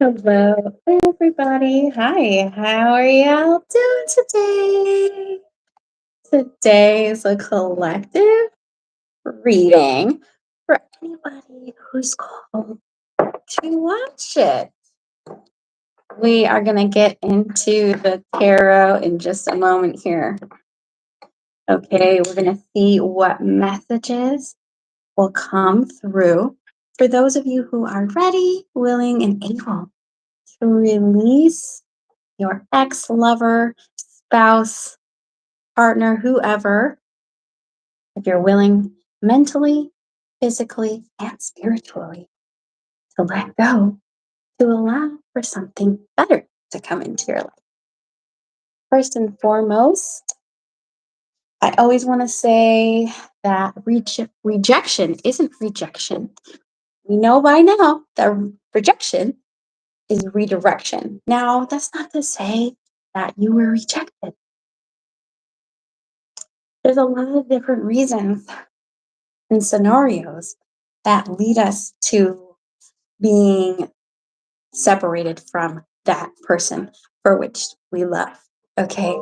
Hello, everybody. Hi, how are y'all doing today? Today is a collective reading for anybody who's called to watch it. We are going to get into the tarot in just a moment here. Okay, we're going to see what messages will come through for those of you who are ready, willing, and able to release your ex lover, spouse, partner, whoever, if you're willing mentally, physically, and spiritually to let go, to allow for something better to come into your life. First and foremost, I always want to say that rejection isn't rejection. We know by now that rejection is redirection. Now, that's not to say that you were rejected. There's a lot of different reasons and scenarios that lead us to being separated from that person for which we love. Okay.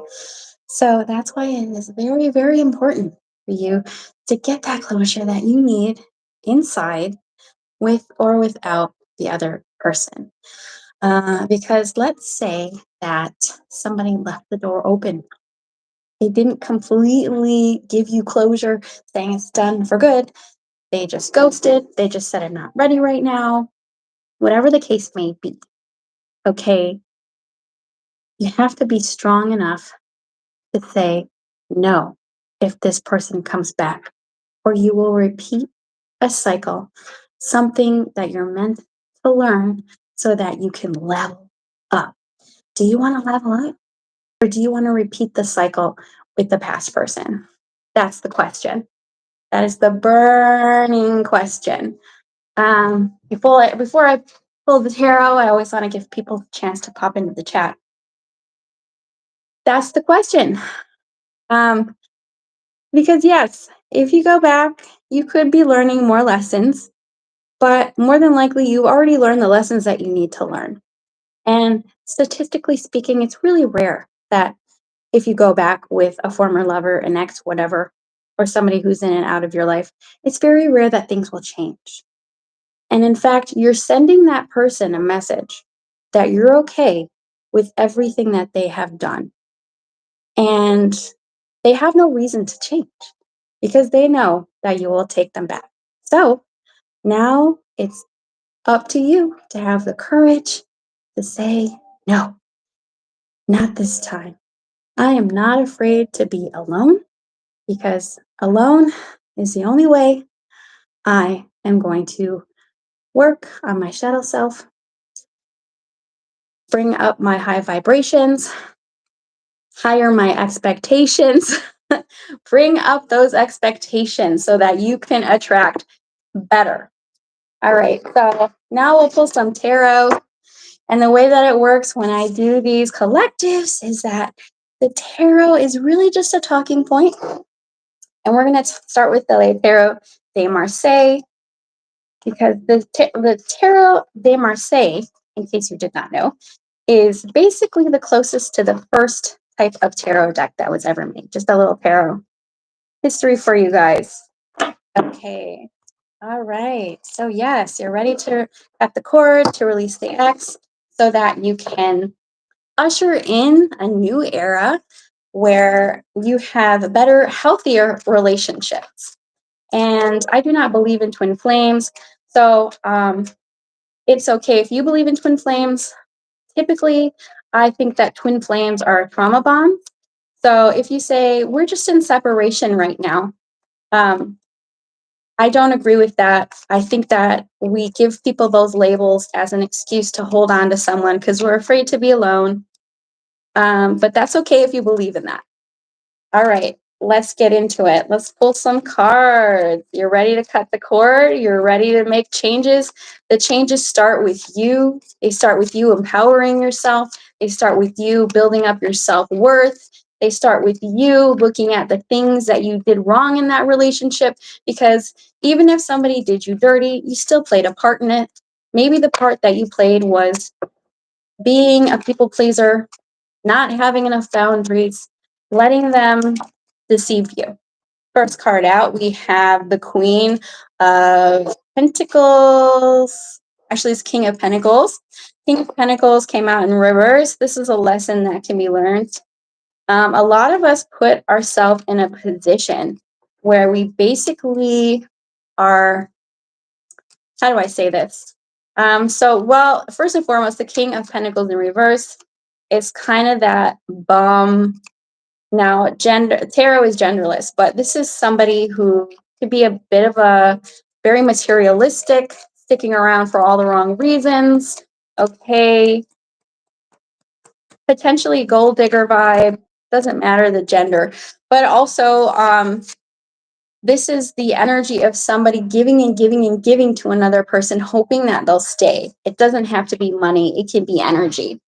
So that's why it is very, very important for you to get that closure that you need inside with or without the other person. Because let's say that somebody left the door open. They didn't completely give you closure saying it's done for good. They just ghosted. They just said, I'm not ready right now. Whatever the case may be. Okay. You have to be strong enough to say no if this person comes back, or you will repeat a cycle, something that you're meant to learn so that you can level up. Do you want to level up, or do you want to repeat the cycle with the past person? That's the question. That is the burning question. Before I pull the tarot, I always want to give people a chance to pop into the chat. That's the question. Because yes, if you go back, you could be learning more lessons, but more than likely, you already learned the lessons that you need to learn. And statistically speaking, it's really rare that if you go back with a former lover, an ex, whatever, or somebody who's in and out of your life, it's very rare that things will change. And in fact, you're sending that person a message that you're okay with everything that they have done. And they have no reason to change because they know that you will take them back. So now it's up to you to have the courage to say, no, not this time. I am not afraid to be alone because alone is the only way I am going to work on my shadow self, bring up my high vibrations, higher my expectations, bring up those expectations so that you can attract better. All right, so now we'll pull some tarot. And the way that it works when I do these collectives is that the tarot is really just a talking point. And we're going to start with the Tarot de Marseille, because the Tarot de Marseille, in case you did not know, is basically the closest to the first type of tarot deck that was ever made. Just a little tarot history for you guys. Okay. All right. So yes, you're ready to cut the cord, to release the X, so that you can usher in a new era where you have better, healthier relationships. And I do not believe in twin flames. So it's okay if you believe in twin flames. Typically, I think that twin flames are a trauma bond. So if you say, we're just in separation right now, I don't agree with that. I think that we give people those labels as an excuse to hold on to someone because we're afraid to be alone. But that's okay if you believe in that. All right, let's get into it. Let's pull some cards. You're ready to cut the cord? You're ready to make changes? The changes start with you. They start with you empowering yourself. They start with you building up your self-worth. They start with you looking at the things that you did wrong in that relationship, because even if somebody did you dirty, you still played a part in it. Maybe the part that you played was being a people pleaser, not having enough boundaries, letting them deceive you. First card out, we have the Queen of Pentacles. Actually, it's King of Pentacles. King of Pentacles came out in reverse. This is a lesson that can be learned. A lot of us put ourselves in a position where we basically are, how do I say this? Well, first and foremost, the King of Pentacles in reverse is kind of that bum. Now, tarot is genderless, but this is somebody who could be a bit of a very materialistic, sticking around for all the wrong reasons. Okay, potentially gold digger vibe. Doesn't matter the gender, but also this is the energy of somebody giving and giving and giving to another person, hoping that they'll stay. It doesn't have to be money, it can be energy.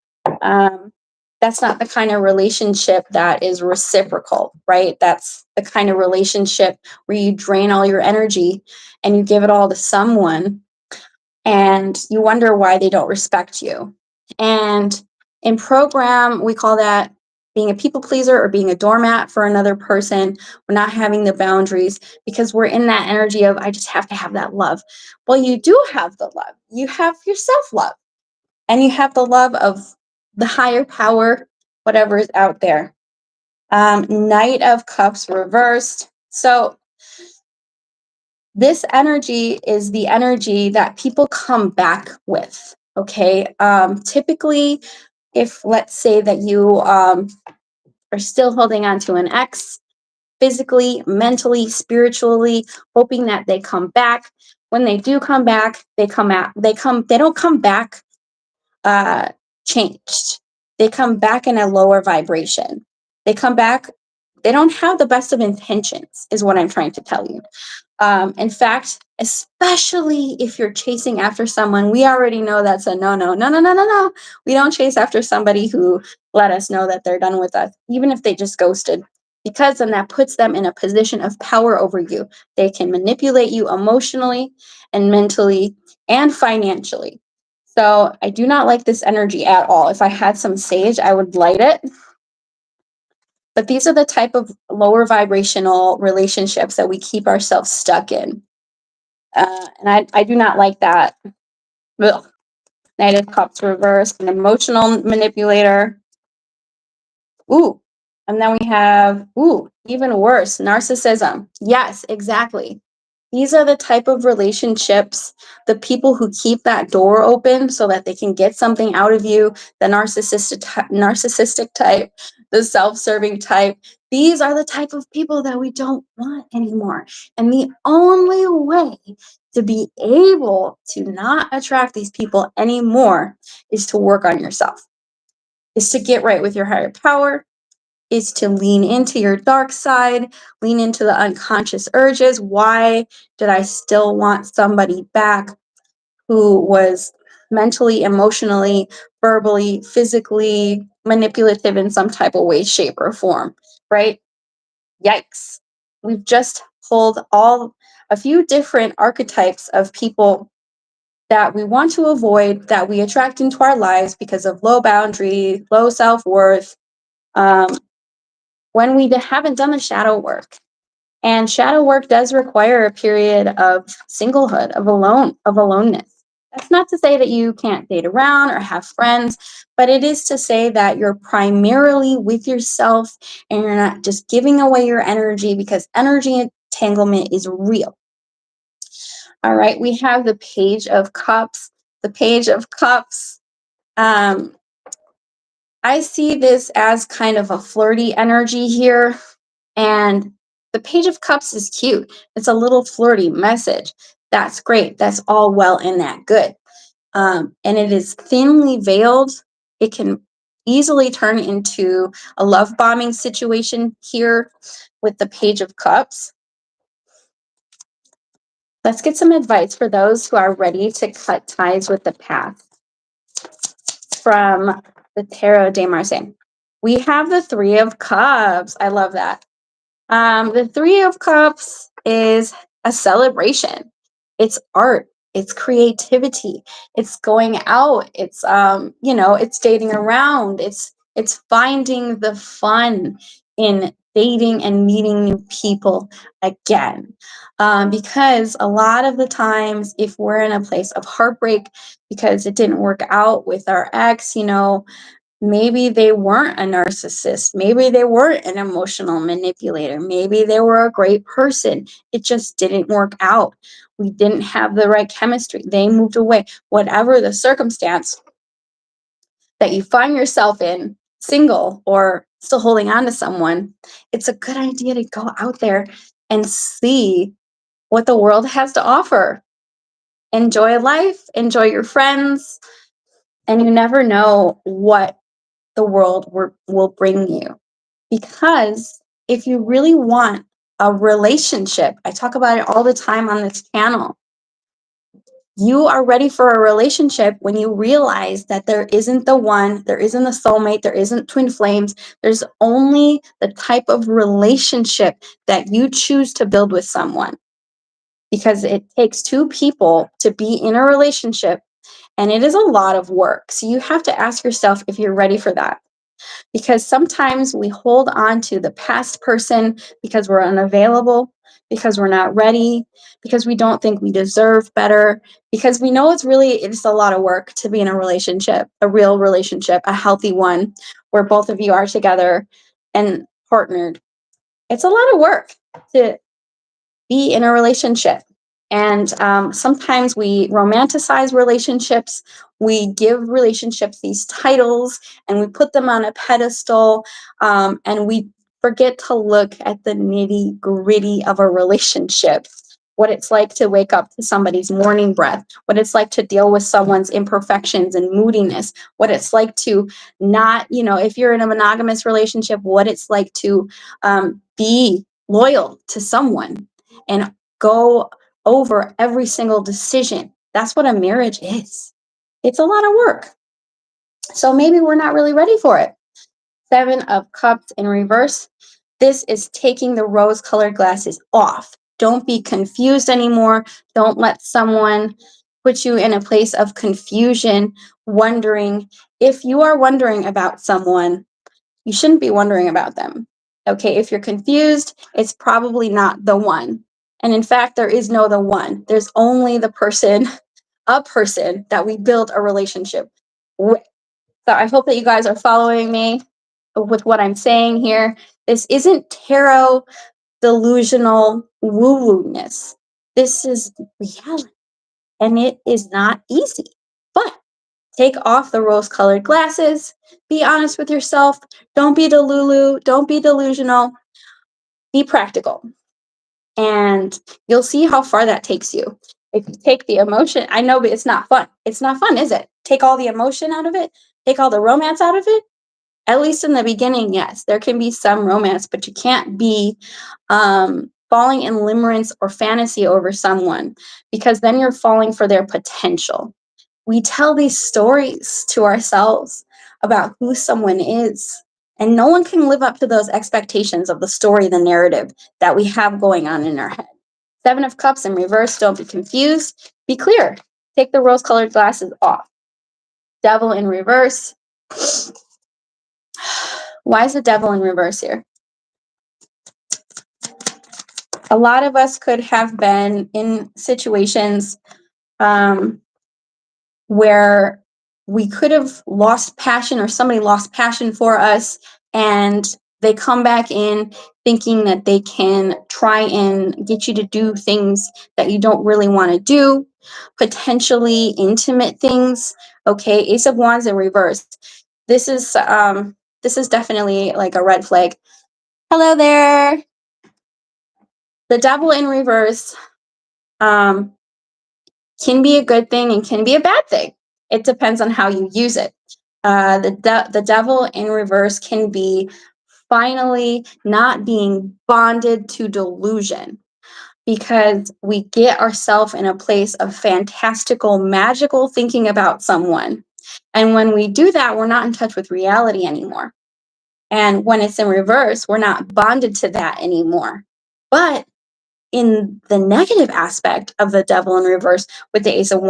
That's not the kind of relationship that is reciprocal, right? That's the kind of relationship where you drain all your energy and you give it all to someone and you wonder why they don't respect you. And in program, we call that being a people pleaser or being a doormat for another person. We're not having the boundaries because we're in that energy of, I just have to have that love. Well, you do have the love. You have your self-love and you have the love of the higher power, whatever is out there. Knight of Cups reversed. So this energy is the energy that people come back with. Okay. Typically, if let's say that you are still holding on to an ex, physically, mentally, spiritually, hoping that they come back. When they do come back, they don't come back changed. They come back in a lower vibration. They come back, they don't have the best of intentions, is what I'm trying to tell you. In fact, especially if you're chasing after someone, we already know that's a no, no, no, no, no, no, no. We don't chase after somebody who let us know that they're done with us, even if they just ghosted, because then that puts them in a position of power over you. They can manipulate you emotionally and mentally and financially. So I do not like this energy at all. If I had some sage, I would light it. But these are the type of lower vibrational relationships that we keep ourselves stuck in. And I do not like that. Ugh. Knight of Cups reversed, an emotional manipulator. Ooh. And then we have, even worse, narcissism. Yes, exactly. These are the type of relationships, the people who keep that door open so that they can get something out of you, the narcissistic type, the self-serving type. These are the type of people that we don't want anymore. And the only way to be able to not attract these people anymore is to work on yourself, is to get right with your higher power, is to lean into your dark side, lean into the unconscious urges. Why did I still want somebody back who was mentally, emotionally, verbally, physically manipulative in some type of way, shape, or form, right? Yikes. We've just pulled a few different archetypes of people that we want to avoid, that we attract into our lives because of low boundary, low self-worth, when we haven't done the shadow work. And shadow work does require a period of singlehood, of aloneness. That's not to say that you can't date around or have friends, but it is to say that you're primarily with yourself and you're not just giving away your energy, because energy entanglement is real. All right, we have the Page of Cups. The Page of Cups. I see this as kind of a flirty energy here. And the Page of Cups is cute. It's a little flirty message. That's great. That's all well and that good. And it is thinly veiled. It can easily turn into a love bombing situation here with the Page of Cups. Let's get some advice for those who are ready to cut ties with the past from the Tarot de Marseille. We have the Three of Cups. I love that. The Three of Cups is a celebration. It's art. it's creativity, it's going out, it's it's dating around, it's finding the fun in dating and meeting new people again. Because a lot of the times, if we're in a place of heartbreak because it didn't work out with our ex, maybe they weren't a narcissist. Maybe they weren't an emotional manipulator. Maybe they were a great person. It just didn't work out. We didn't have the right chemistry. They moved away. Whatever the circumstance that you find yourself in, single or still holding on to someone, it's a good idea to go out there and see what the world has to offer. Enjoy life, enjoy your friends, and you never know what the world will bring you. Because if you really want a relationship, I talk about it all the time on this channel. You are ready for a relationship when you realize that there isn't the one, there isn't a soulmate, there isn't twin flames. There's only the type of relationship that you choose to build with someone. Because it takes two people to be in a relationship, and it is a lot of work. So you have to ask yourself if you're ready for that. Because sometimes we hold on to the past person because we're unavailable, because we're not ready, because we don't think we deserve better, because we know it's a lot of work to be in a relationship, a real relationship, a healthy one where both of you are together and partnered. It's a lot of work to be in a relationship. And sometimes we romanticize relationships. We give relationships these titles and we put them on a pedestal. And we forget to look at the nitty gritty of a relationship. What it's like to wake up to somebody's morning breath, what it's like to deal with someone's imperfections and moodiness, what it's like to not, if you're in a monogamous relationship, what it's like to be loyal to someone and go over every single decision. That's what a marriage is. It's a lot of work. So maybe we're not really ready for it. 7 of Cups in reverse. This is taking the rose colored glasses off. Don't be confused anymore. Don't let someone put you in a place of confusion, wondering. If you are wondering about someone, you shouldn't be wondering about them. Okay, if you're confused, it's probably not the one. And in fact, there is no the one. There's only a person that we build a relationship with. So I hope that you guys are following me with what I'm saying here. This isn't tarot delusional woo-woo-ness. This is reality. And it is not easy. But take off the rose colored glasses. Be honest with yourself. Don't be delulu. Don't be delusional. Be practical. And you'll see how far that takes you. If you take the emotion, I know, but it's not fun. It's not fun, is it? Take all the emotion out of it, take all the romance out of it. At least in the beginning, yes, there can be some romance, but you can't be falling in limerence or fantasy over someone, because then you're falling for their potential. We tell these stories to ourselves about who someone is, and no one can live up to those expectations of the story, the narrative that we have going on in our head. 7 of Cups in reverse. Don't be confused. Be clear. Take the rose-colored glasses off. Devil in reverse. Why is the devil in reverse here? A lot of us could have been in situations where we could have lost passion, or somebody lost passion for us, and they come back in thinking that they can try and get you to do things that you don't really want to do, potentially intimate things. Okay, Ace of Wands in reverse. This is definitely like a red flag. Hello there. The devil in reverse can be a good thing and can be a bad thing. It depends on how you use it. The devil in reverse can be finally not being bonded to delusion, because we get ourselves in a place of fantastical, magical thinking about someone. And when we do that, we're not in touch with reality anymore. And when it's in reverse, we're not bonded to that anymore. But in the negative aspect of the devil in reverse with the ace of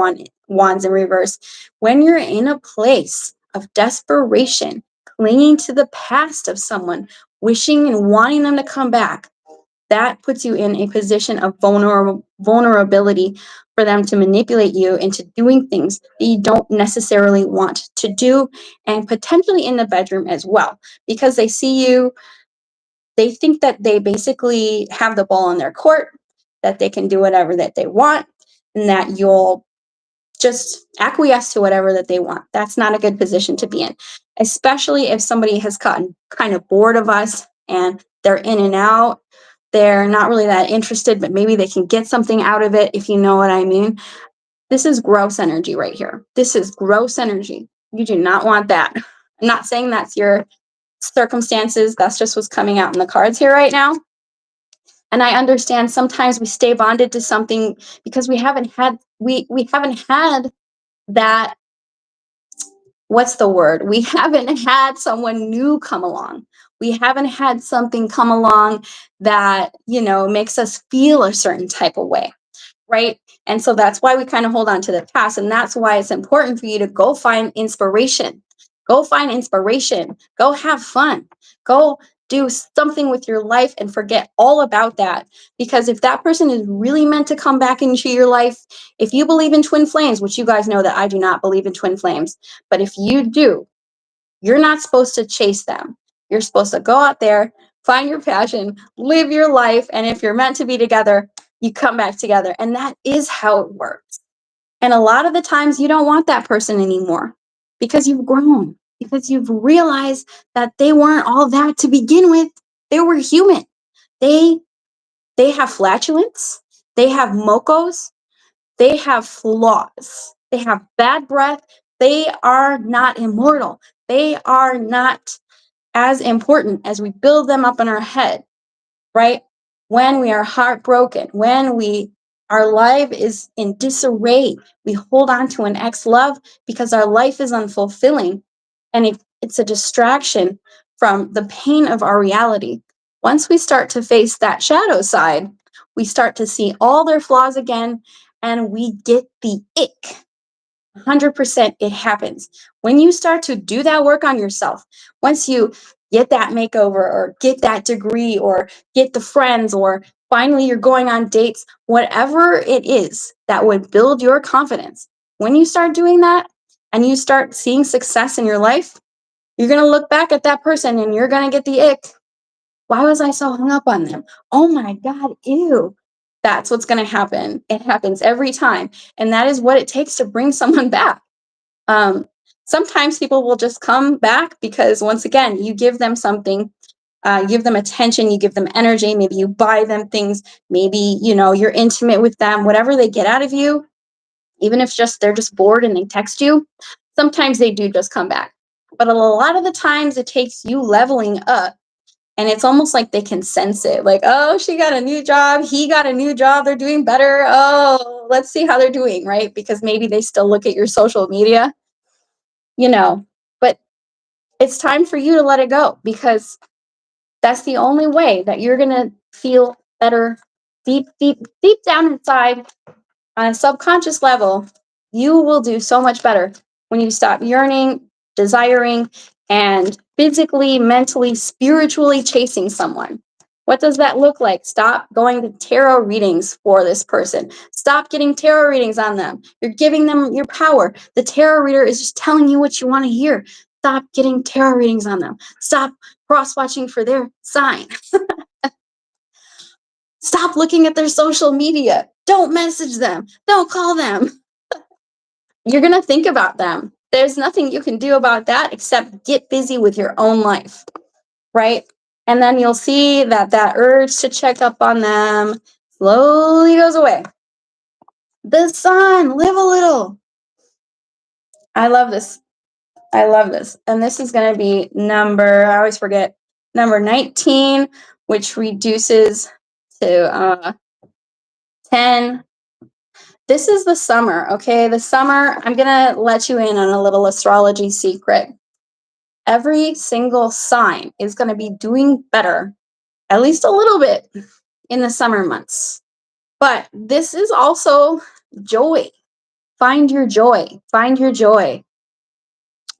wands in reverse, when you're in a place of desperation, clinging to the past of someone, wishing and wanting them to come back, that puts you in a position of vulnerability for them to manipulate you into doing things that you don't necessarily want to do, and potentially in the bedroom as well, because they see you, they think that they basically have the ball in their court, that they can do whatever that they want, and that you'll just acquiesce to whatever that they want. That's not a good position to be in, especially if somebody has gotten kind of bored of us and they're in and out. They're not really that interested, but maybe they can get something out of it, if you know what I mean. This is gross energy right here. This is gross energy. You do not want that. I'm not saying that's your circumstances. That's just what's coming out in the cards here right now. And I understand sometimes we stay bonded to something because we haven't had that, what's the word? We haven't had someone new come along. We haven't had something come along that, makes us feel a certain type of way, right? And so that's why we kind of hold on to the past. And that's why it's important for you to go find inspiration. Go find inspiration. Go have fun. Go do something with your life and forget all about that. Because if that person is really meant to come back into your life, if you believe in twin flames, which you guys know that I do not believe in twin flames, but if you do, you're not supposed to chase them. You're supposed to go out there, find your passion, live your life. And if you're meant to be together, you come back together. And that is how it works. And a lot of the times you don't want that person anymore because you've grown, because you've realized that they weren't all that to begin with. They were human. They have flatulence. They have mocos. They have flaws. They have bad breath. They are not immortal. They are not as important as we build them up in our head, right? When we are heartbroken, when our life is in disarray, we hold on to an ex-love because our life is unfulfilling, and it's a distraction from the pain of our reality. Once we start to face that shadow side, we start to see all their flaws again, and we get the ick. 100% it happens. When you start to do that work on yourself, once you get that makeover or get that degree or get the friends or finally you're going on dates, whatever it is that would build your confidence, when you start doing that and you start seeing success in your life, you're going to look back at that person and you're going to get the ick. Why was I so hung up on them? Oh my God, ew. That's what's going to happen. It happens every time. And that is what it takes to bring someone back. Sometimes people will just come back because, once again, you give them something, you give them attention, you give them energy, maybe you buy them things, maybe, you're intimate with them, whatever they get out of you, even if they're just bored and they text you, sometimes they do just come back. But a lot of the times it takes you leveling up. And it's almost like they can sense it. Like, oh, she got a new job. He got a new job. They're doing better. Oh, let's see how they're doing, right? Because maybe they still look at your social media, But it's time for you to let it go, because that's the only way that you're going to feel better deep, deep, deep down inside on a subconscious level. You will do so much better when you stop yearning, desiring, and physically, mentally, spiritually chasing someone. What does that look like? Stop going to tarot readings for this person. Stop getting tarot readings on them. You're giving them your power. The tarot reader is just telling you what you want to hear. Stop getting tarot readings on them. Stop cross-watching for their sign. Stop looking at their social media. Don't message them. Don't call them. You're going to think about them. There's nothing you can do about that except get busy with your own life, right? And then you'll see that urge to check up on them slowly goes away. The sun, live a little. I love this. I love this. And this is going to be I always forget, number 19, which reduces to 10. This is the summer, okay? The summer, I'm going to let you in on a little astrology secret. Every single sign is going to be doing better, at least a little bit, in the summer months. But this is also joy. Find your joy. Find your joy.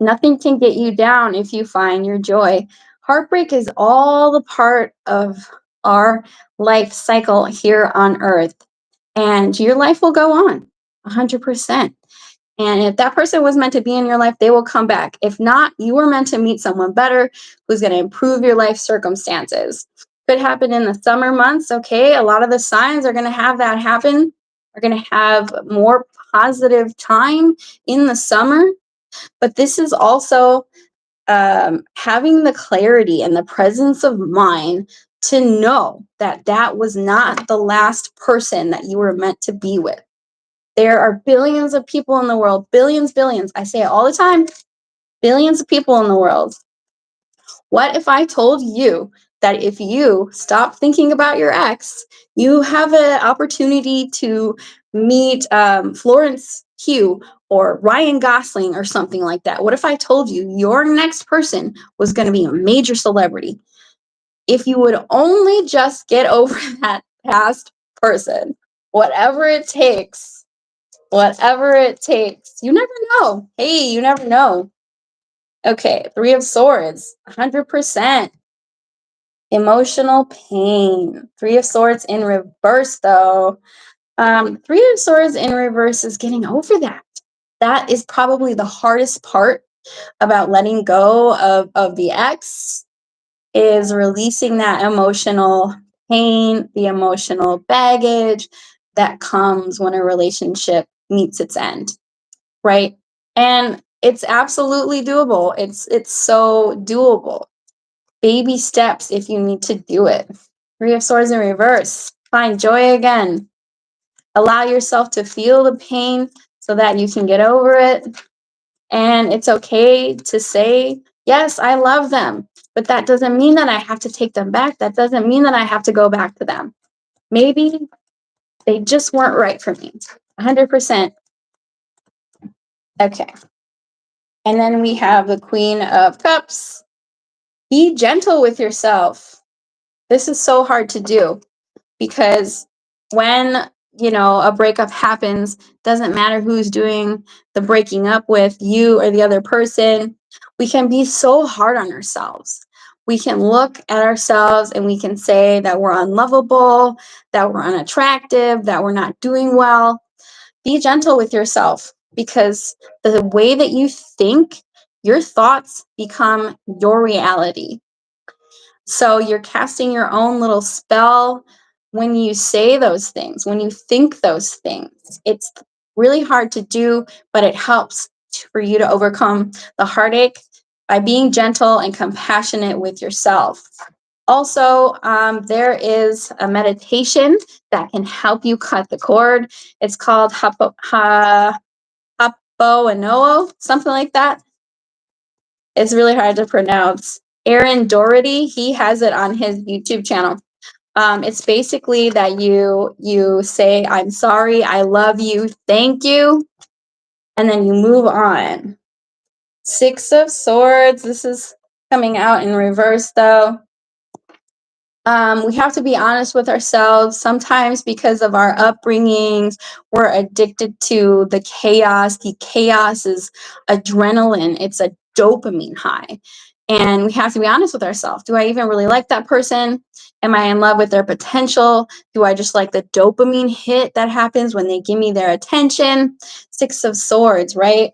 Nothing can get you down if you find your joy. Heartbreak is all the part of our life cycle here on earth, and your life will go on 100%. And if that person was meant to be in your life, they will come back. If not, you were meant to meet someone better who's going to improve your life circumstances. Could happen in the summer months. Okay. A lot of the signs are going to have that happen. Are going to have more positive time in the summer. But this is also having the clarity and the presence of mind to know that that was not the last person that you were meant to be with. There are billions of people in the world, billions, billions. I say it all the time, billions of people in the world. What if I told you that if you stop thinking about your ex, you have an opportunity to meet Florence Pugh or Ryan Gosling or something like that? What if I told you your next person was going to be a major celebrity? If you would only just get over that past person, whatever it takes, whatever it takes. You never know. Hey, you never know. Okay, Three of Swords, 100%. Emotional pain. Three of Swords in reverse, though. Three of Swords in reverse is getting over that. That is probably the hardest part about letting go of the ex, is releasing that emotional pain, the emotional baggage that comes when a relationship meets its end, right? And it's absolutely doable. It's so doable. Baby steps if you need to do it. Three of Swords in reverse. Find joy again. Allow yourself to feel the pain so that you can get over it. And it's okay to say, yes, I love them, but that doesn't mean that I have to take them back. That doesn't mean that I have to go back to them. Maybe they just weren't right for me. 100%. Okay. And then we have the Queen of Cups. Be gentle with yourself. This is so hard to do because when, a breakup happens, doesn't matter who's doing the breaking up with, you or the other person, we can be so hard on ourselves. We can look at ourselves and we can say that we're unlovable, that we're unattractive, that we're not doing well. Be gentle with yourself, because the way that you think, your thoughts become your reality. So you're casting your own little spell when you say those things, when you think those things. It's really hard to do, but it helps for you to overcome the heartache by being gentle and compassionate with yourself. Also, there is a meditation that can help you cut the cord. It's called Ho'oponopono, something like that. It's really hard to pronounce. Aaron Doherty, he has it on his YouTube channel. It's basically that you say, I'm sorry, I love you, thank you, and then you move on. Six of Swords, this is coming out in reverse though. We have to be honest with ourselves. Sometimes because of our upbringings, we're addicted to the chaos. The chaos is adrenaline. It's a dopamine high. And we have to be honest with ourselves. Do I even really like that person? Am I in love with their potential? Do I just like the dopamine hit that happens when they give me their attention? Six of Swords, right?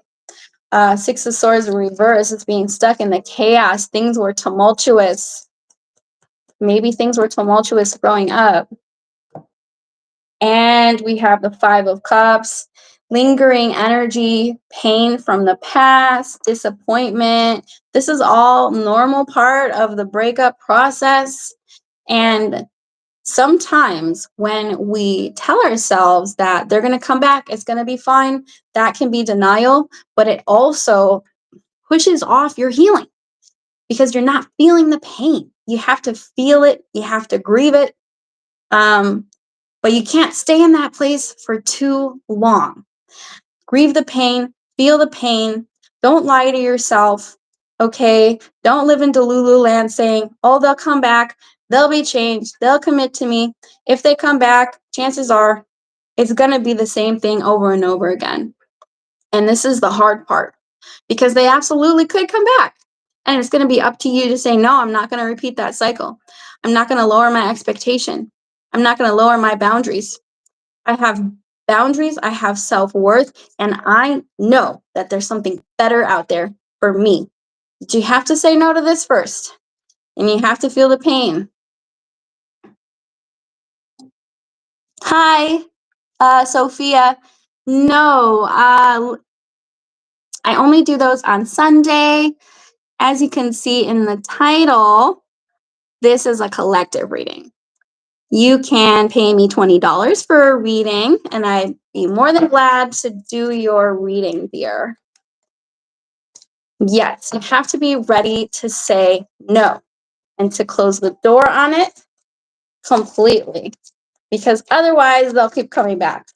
Six of Swords in reverse. It's being stuck in the chaos. Things were tumultuous. Maybe things were tumultuous growing up. And we have the Five of Cups, lingering energy, pain from the past, disappointment. This is all normal part of the breakup process. And sometimes when we tell ourselves that they're going to come back, it's going to be fine, that can be denial, but it also pushes off your healing because you're not feeling the pain. You have to feel it. You have to grieve it. But you can't stay in that place for too long. Grieve the pain, feel the pain. Don't lie to yourself. Okay. Don't live in Delulu land saying, oh, they'll come back. they'll be changed. They'll commit to me. If they come back, chances are it's going to be the same thing over and over again. And this is the hard part because they absolutely could come back. And it's going to be up to you to say, no, I'm not going to repeat that cycle. I'm not going to lower my expectation. I'm not going to lower my boundaries. I have boundaries, I have self-worth, and I know that there's something better out there for me. But you have to say no to this first, and you have to feel the pain. Hi, Sophia. No, I only do those on Sunday. As you can see in the title, this is a collective reading. You can pay me $20 for a reading, and I'd be more than glad to do your reading, dear. Yes, you have to be ready to say no and to close the door on it completely, because otherwise they'll keep coming back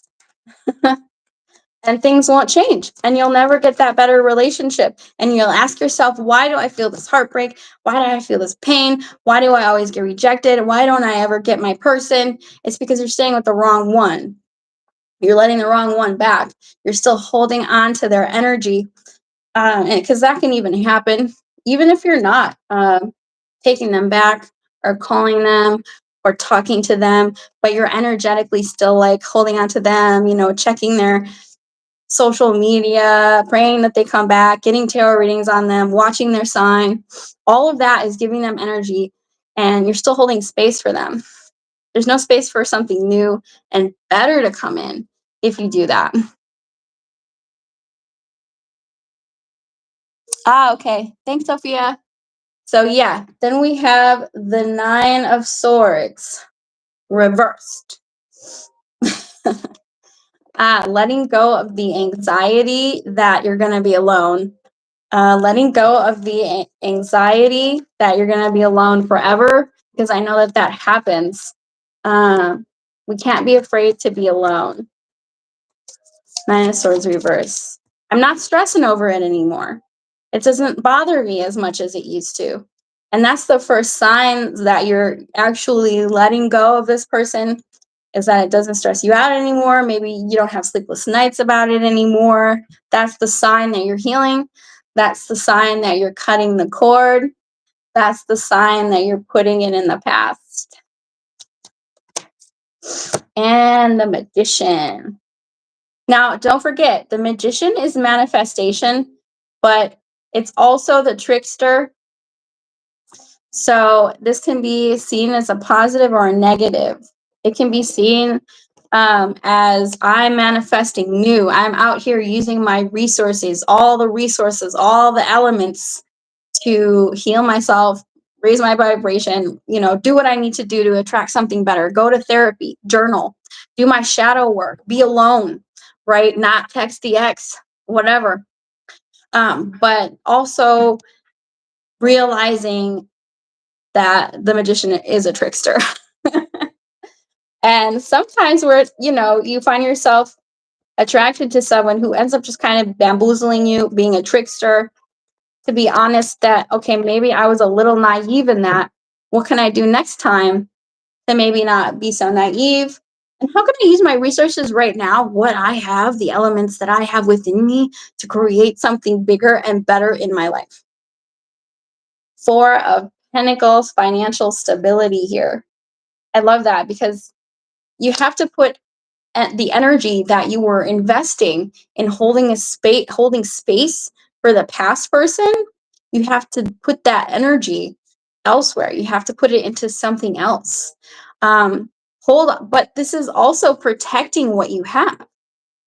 and things won't change and you'll never get that better relationship. And you'll ask yourself, why do I feel this heartbreak? Why do I feel this pain? Why do I always get rejected? Why don't I ever get my person? It's because you're staying with the wrong one. You're letting the wrong one back. You're still holding on to their energy. Because that can even happen, even if you're not taking them back or calling them or talking to them, but you're energetically still like holding on to them, checking their social media, praying that they come back, getting tarot readings on them, watching their sign. All of that is giving them energy, and you're still holding space for them. There's no space for something new and better to come in if you do that. Okay. Thanks, Sophia. So yeah, then we have the Nine of Swords reversed. Letting go of the anxiety that you're going to be alone. Letting go of the anxiety that you're going to be alone forever, because I know that that happens. We can't be afraid to be alone. Nine of Swords reverse. I'm not stressing over it anymore. It doesn't bother me as much as it used to. And that's the first sign that you're actually letting go of this person, is that it doesn't stress you out anymore. Maybe you don't have sleepless nights about it anymore. That's the sign that you're healing. That's the sign that you're cutting the cord. That's the sign that you're putting it in the past. And the Magician. Now, don't forget, the Magician is manifestation, but it's also the trickster. So this can be seen as a positive or a negative. It can be seen as I'm manifesting new. I'm out here using my resources, all the elements to heal myself, raise my vibration, do what I need to do to attract something better. Go to therapy, journal, do my shadow work, be alone, right? Not text the ex, whatever. But also realizing that the Magician is a trickster. And sometimes where, you find yourself attracted to someone who ends up just kind of bamboozling you, being a trickster, to be honest that, okay, maybe I was a little naive in that. What can I do next time to maybe not be so naive? And how can I use my resources right now, what I have, the elements that I have within me, to create something bigger and better in my life? Four of Pentacles, financial stability here. I love that, because you have to put the energy that you were investing in holding space for the past person. You have to put that energy elsewhere. You have to put it into something else. But this is also protecting what you have.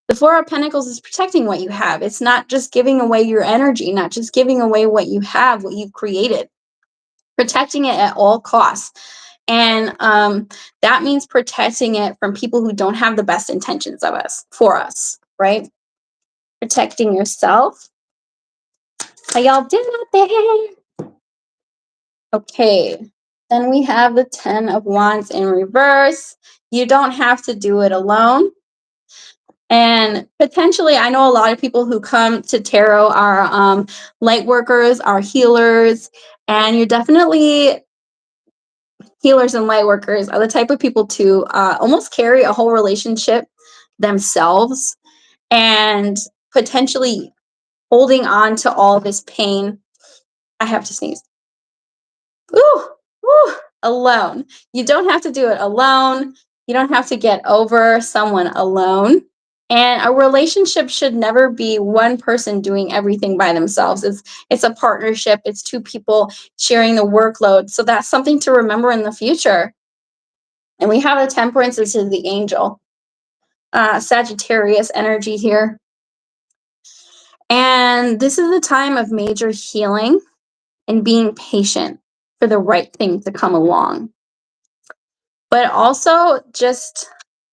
The Four of Pentacles is protecting what you have. It's not just giving away your energy, not just giving away what you have, what you've created. Protecting it at all costs. And that means protecting it from people who don't have the best intentions for us, right? Protecting yourself. How y'all doing out there? Okay. Then we have the Ten of Wands in reverse. You don't have to do it alone. And potentially, I know a lot of people who come to tarot are light workers, are healers, and you're definitely healers and light workers are the type of people to almost carry a whole relationship themselves and potentially holding on to all this pain. I have to sneeze. Ooh, ooh, alone. You don't have to do it alone. You don't have to get over someone alone. And a relationship should never be one person doing everything by themselves. It's a partnership. It's two people sharing the workload. So that's something to remember in the future. And we have the Temperance, this is the angel. Sagittarius energy here. And this is the time of major healing and being patient for the right thing to come along. But also just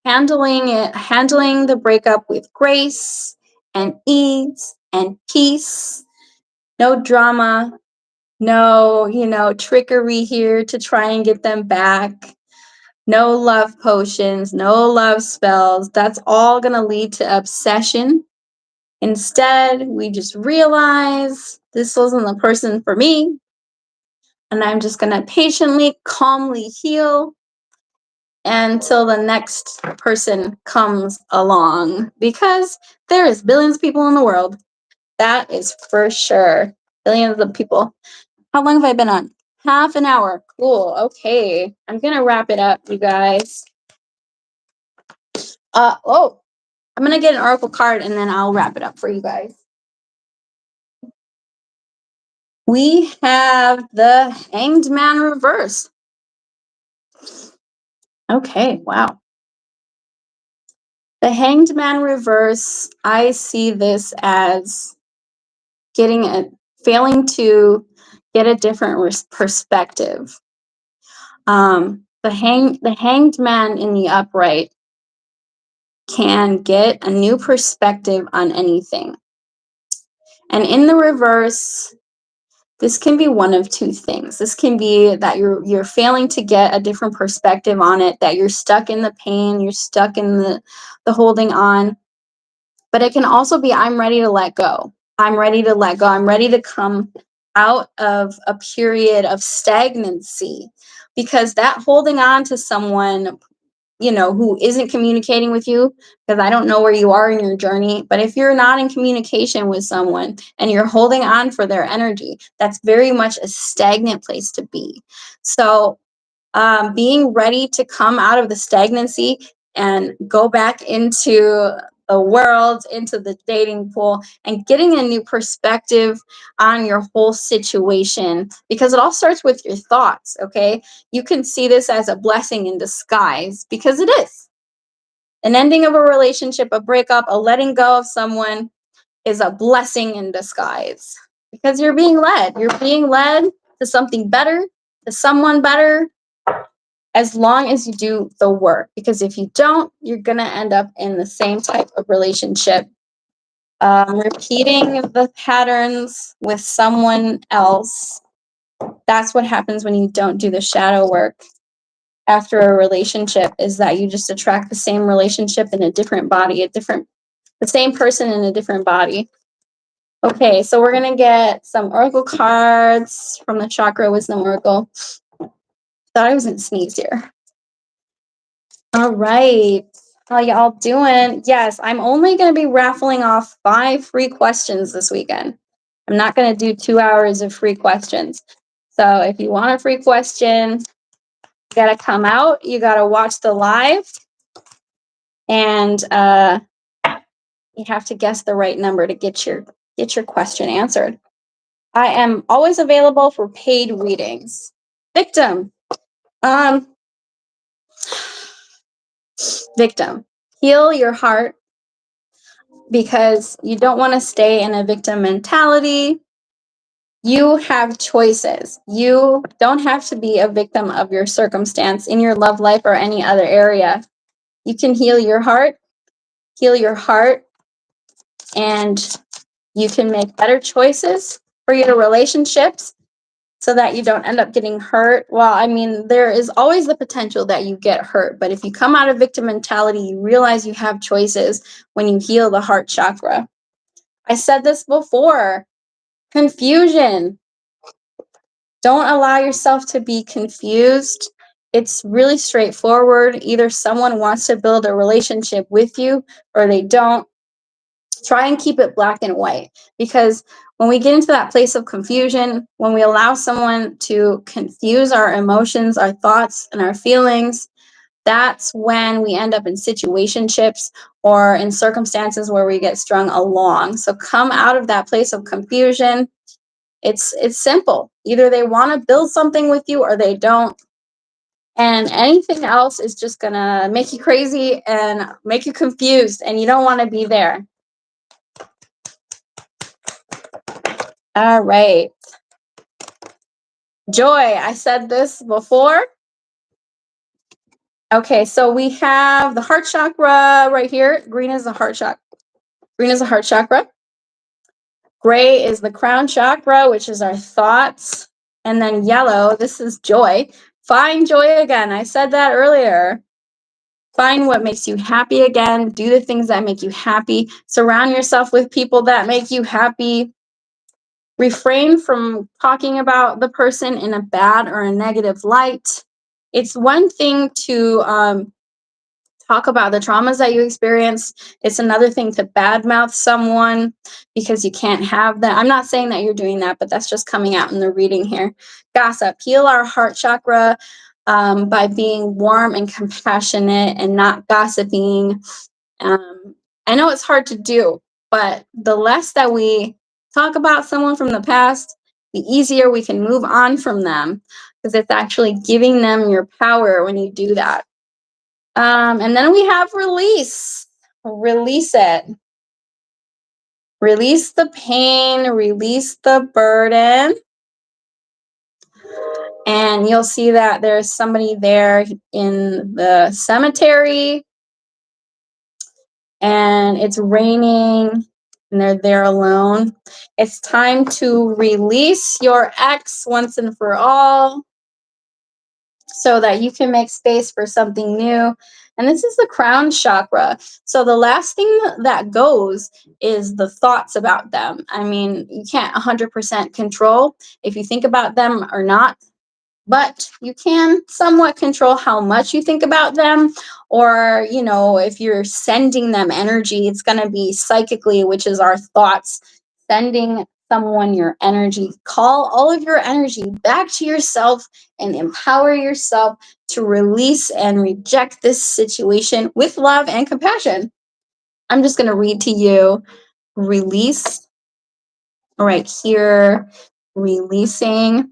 handling the breakup with grace and ease and peace. No drama, no, trickery here to try and get them back. No love potions, no love spells. That's all going to lead to obsession. Instead, we just realize this wasn't the person for me. And I'm just going to patiently, calmly heal until the next person comes along, because there is billions of people in the world. That is for sure. Billions of people. How long have I been on? Half an hour. Cool. Okay. I'm going to wrap it up, you guys. I'm going to get an oracle card and then I'll wrap it up for you guys. We have the Hanged Man reverse. Okay, wow. The Hanged Man reverse, I see this as failing to get a different perspective. The Hanged Man in the upright can get a new perspective on anything. And in the reverse, this can be one of two things. This can be that you're failing to get a different perspective on it, that you're stuck in the pain, you're stuck in the holding on. But it can also be, I'm ready to let go. I'm ready to let go. I'm ready to come out of a period of stagnancy, because that holding on to someone, who isn't communicating with you, because I don't know where you are in your journey, but if you're not in communication with someone and you're holding on for their energy, that's very much a stagnant place to be. So being ready to come out of the stagnancy and go back into the world, into the dating pool, and getting a new perspective on your whole situation, because it all starts with your thoughts. Okay, you can see this as a blessing in disguise, because it is. An ending of a relationship, a breakup, a letting go of someone is a blessing in disguise, because you're being led to something better, to someone better, as long as you do the work. Because if you don't, you're going to end up in the same type of relationship, repeating the patterns with someone else. That's what happens when you don't do the shadow work after a relationship, is that you just attract the same relationship in a different body, the same person in a different body. Okay, so we're going to get some oracle cards from the Chakra Wisdom Oracle. Thought I was going to sneeze here. All right. How y'all doing? Yes, I'm only going to be raffling off 5 free questions this weekend. I'm not going to do 2 hours of free questions. So if you want a free question, you got to come out. You got to watch the live. And you have to guess the right number to get your question answered. I am always available for paid readings. Victim. Victim. Heal your heart, because you don't want to stay in a victim mentality. You have choices. You don't have to be a victim of your circumstance in your love life or any other area. You can heal your heart, and you can make better choices for your relationships, so that you don't end up getting hurt. Well, I mean, there is always the potential that you get hurt, but if you come out of victim mentality, you realize you have choices when you heal the heart chakra. I said this before, confusion. Don't allow yourself to be confused. It's really straightforward. Either someone wants to build a relationship with you or they don't. Try and keep it black and white, because when we get into that place of confusion, when we allow someone to confuse our emotions, our thoughts, and our feelings, that's when we end up in situationships or in circumstances where we get strung along. So come out of that place of confusion. It's simple. Either they want to build something with you or they don't. And anything else is just gonna make you crazy and make you confused, and you don't want to be there. All right. Joy, I said this before. Okay, so we have the heart chakra right here. Green is the heart chakra. Green is the heart chakra. Gray is the crown chakra, which is our thoughts. And then yellow, this is joy. Find joy again. I said that earlier. Find what makes you happy again. Do the things that make you happy. Surround yourself with people that make you happy. Refrain from talking about the person in a bad or a negative light. It's one thing to talk about the traumas that you experienced. It's another thing to badmouth someone because you can't have that. I'm not saying that you're doing that, but that's just coming out in the reading here. Gossip. Heal our heart chakra by being warm and compassionate and not gossiping. I know it's hard to do, but the less that we talk about someone from the past, the easier we can move on from them, because it's actually giving them your power when you do that. And then we have release. Release it. Release the pain, release the burden. And you'll see that there's somebody there in the cemetery, and it's raining, and they're there alone. It's time to release your ex once and for all so that you can make space for something new. And this is the crown chakra. So the last thing that goes is the thoughts about them. I mean, you can't 100% control if you think about them or not, but you can somewhat control how much you think about them. Or, you know, if you're sending them energy, it's going to be psychically, which is our thoughts, sending someone your energy. Call all of your energy back to yourself and empower yourself to release and reject this situation with love and compassion. I'm just going to read to you release right here, releasing.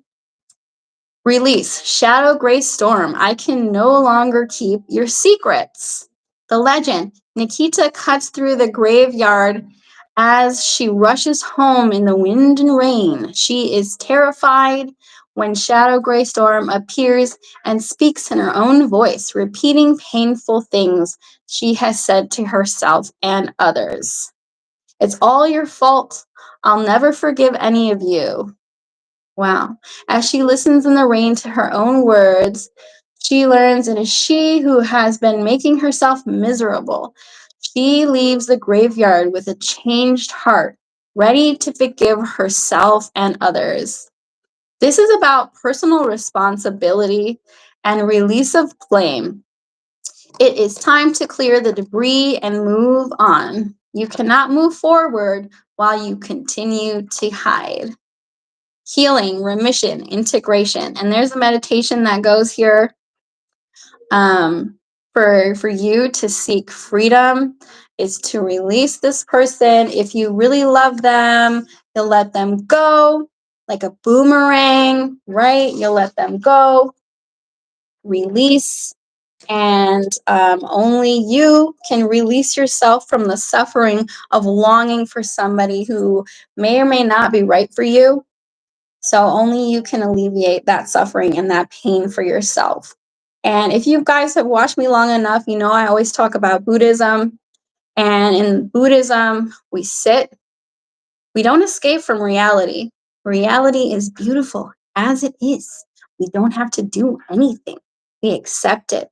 Release, shadow gray storm. I can no longer keep your secrets. The legend, Nikita cuts through the graveyard as she rushes home in the wind and rain. She is terrified when shadow gray storm appears and speaks in her own voice, repeating painful things she has said to herself and others. It's all your fault. I'll never forgive any of you. Wow. As she listens in the rain to her own words, she learns it is she who has been making herself miserable. She leaves the graveyard with a changed heart, ready to forgive herself and others. This is about personal responsibility and release of blame. It is time to clear the debris and move on. You cannot move forward while you continue to hide. Healing, remission, integration. And there's a meditation that goes here for you to seek freedom, is to release this person. If you really love them, you'll let them go like a boomerang, right? You'll let them go, release, and only you can release yourself from the suffering of longing for somebody who may or may not be right for you. So only you can alleviate that suffering and that pain for yourself. And if you guys have watched me long enough, you know I always talk about Buddhism. And in Buddhism, we sit. We don't escape from reality. Reality is beautiful as it is. We don't have to do anything. We accept it.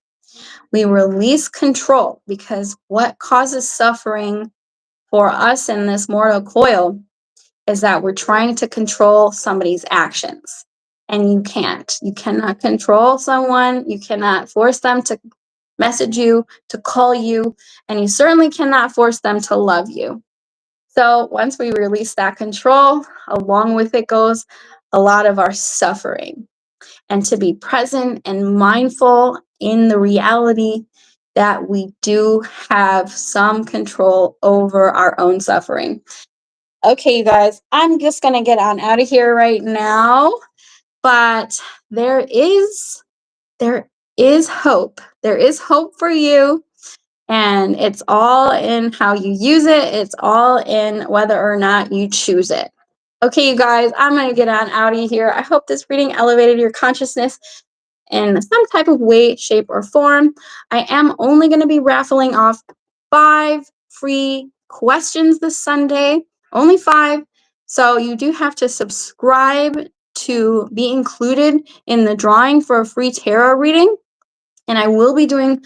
We release control, because what causes suffering for us in this mortal coil is that we're trying to control somebody's actions. and you can't. You cannot control someone. You cannot force them to message you, to call you, and you certainly cannot force them to love you. So once we release that control, along with it goes a lot of our suffering. And to be present and mindful in the reality that we do have some control over our own suffering. Okay, you guys, I'm just going to get on out of here right now, but there is there is hope. There is hope for you, and it's all in how you use it. It's all in whether or not you choose it. Okay, you guys, I'm going to get on out of here. I hope this reading elevated your consciousness in some type of way, shape, or form. I am only going to be raffling off 5 free questions this Sunday, only 5. So you do have to subscribe to be included in the drawing for a free tarot reading. And I will be doing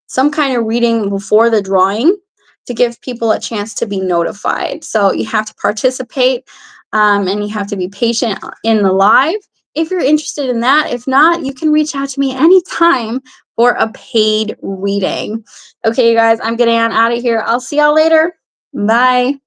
some kind of reading before the drawing to give people a chance to be notified. So you have to participate, and you have to be patient in the live if you're interested in that. If not, you can reach out to me anytime for a paid reading. Okay, you guys, I'm getting on out of here. I'll see y'all later. Bye.